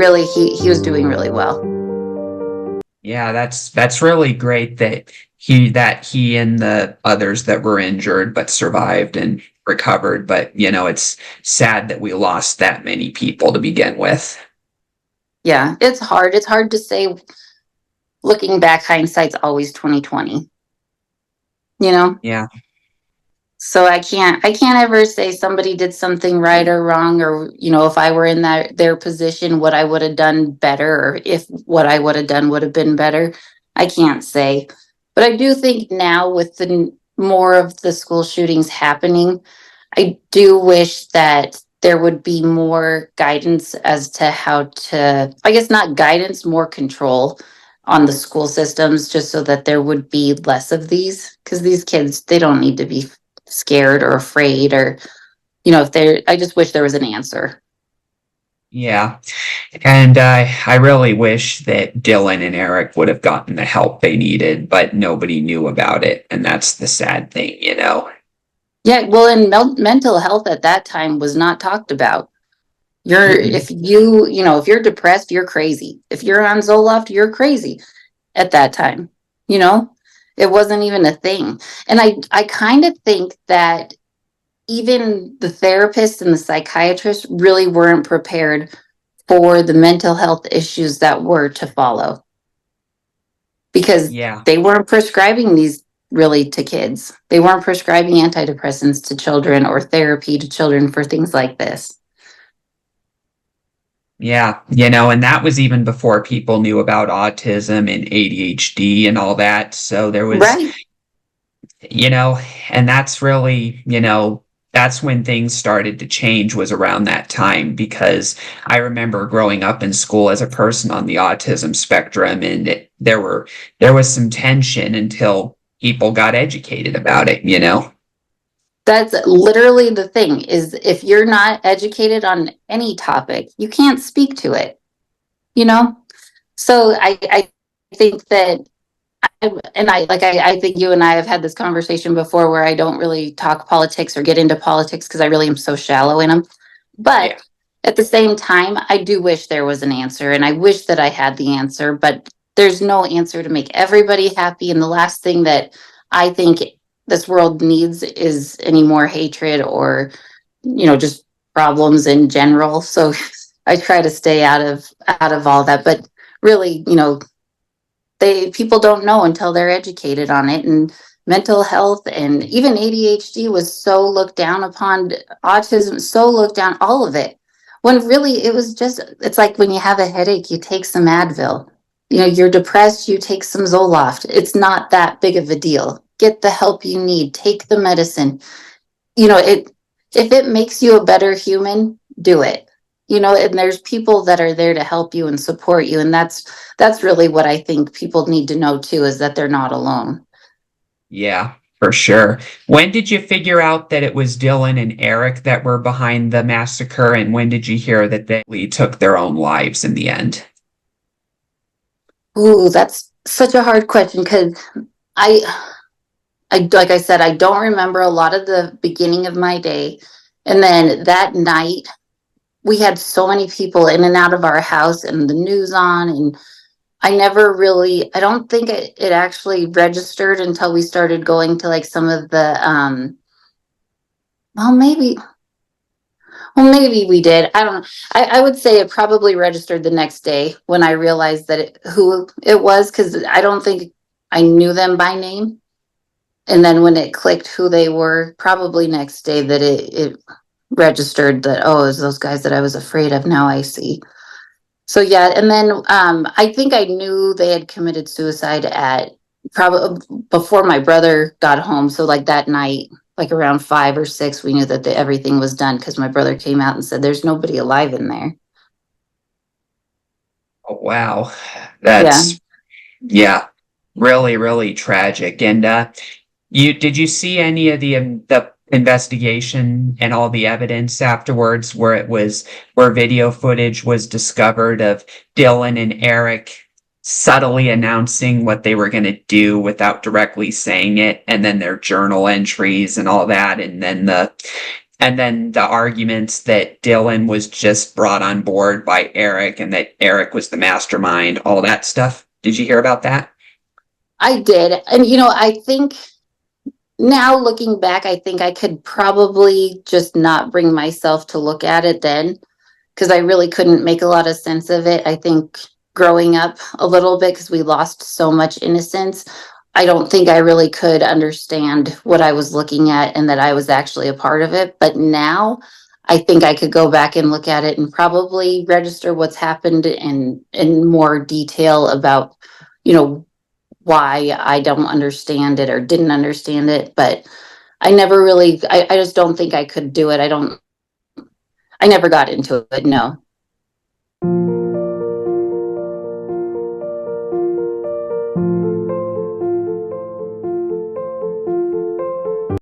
he was doing really well. Yeah, that's really great that he and the others that were injured but survived and recovered. But it's sad that we lost that many people to begin with. Yeah, it's hard. It's hard to say. Looking back, hindsight's always 2020. You know, Yeah. so I can't ever say somebody did something right or wrong, or if I were in their position, what I would have done better, or if what I would have done would have been better. I can't say, but I do think now with the more of the school shootings happening, I do wish that there would be more guidance as to how to, I guess not guidance, more control on the school systems, just so that there would be less of these, because these kids, they don't need to be scared or afraid, or if they're, I just wish there was an answer. Yeah. And I really wish that Dylan and Eric would have gotten the help they needed, but nobody knew about it. And that's the sad thing. Yeah, well, and mental health at that time was not talked about. Mm-mm. If you're depressed, you're crazy. If you're on Zoloft, you're crazy at that time. You know, it wasn't even a thing. And I kind of think that even the therapists and the psychiatrists really weren't prepared for the mental health issues that were to follow, because Yeah. they weren't prescribing these really to kids. They weren't prescribing antidepressants to children or therapy to children for things like this. Yeah. And that was even before people knew about autism and ADHD and all that. So there was, Right. you know, and that's really, that's when things started to change, was around that time, because I remember growing up in school as a person on the autism spectrum, and there was some tension until people got educated about it. That's literally the thing, is if you're not educated on any topic, you can't speak to it, you know? So I think that, I think you and I have had this conversation before, where I don't really talk politics or get into politics because I really am so shallow in them. Yeah. But at the same time, I do wish there was an answer, and I wish that I had the answer, but there's no answer to make everybody happy. And the last thing that I think this world needs is any more hatred, or, just problems in general. So I try to stay out of all that. But really, people don't know until they're educated on it. And mental health and even ADHD was so looked down upon, autism so looked down, all of it, when really it's like when you have a headache, you take some Advil. You're depressed, you take some Zoloft. It's not that big of a deal. Get the help you need, take the medicine. It if it makes you a better human, do it. And there's people that are there to help you and support you, and that's really what I think people need to know too, is that they're not alone. Yeah, for sure. When did you figure out that it was Dylan and Eric that were behind the massacre, and when did you hear that they took their own lives in the end? Ooh, that's such a hard question, because I like I said, I don't remember a lot of the beginning of my day. And then that night, we had so many people in and out of our house, and the news on, and I don't think it actually registered until we started going to like some of the, well, maybe we did. I don't know. I would say it probably registered the next day, when I realized who it was, because I don't think I knew them by name. And then when it clicked who they were, probably next day, that it registered that, oh, it was those guys that I was afraid of. Now I see. So yeah, and then I think I knew they had committed suicide at probably before my brother got home. So like that night, like around 5 or 6, we knew that everything was done, because my brother came out and said, "There's nobody alive in there." Oh, wow. Yeah. That's, yeah, really, really tragic. And did you see any of the investigation and all the evidence afterwards, where video footage was discovered of Dylan and Eric subtly announcing what they were going to do without directly saying it, and then their journal entries and all that, and then And then the arguments that Dylan was just brought on board by Eric and that Eric was the mastermind, all that stuff. Did you hear about that? I did. And, you know, I think now looking back, I think I could probably just not bring myself to look at it then because I really couldn't make a lot of sense of it. I think growing up a little bit because we lost so much innocence, I don't think I really could understand what I was looking at and that I was actually a part of it. But now I think I could go back and look at it and probably register what's happened in more detail about, you know, why I don't understand it or didn't understand it. But I never really, I just don't think I could do it. I never got into it. No.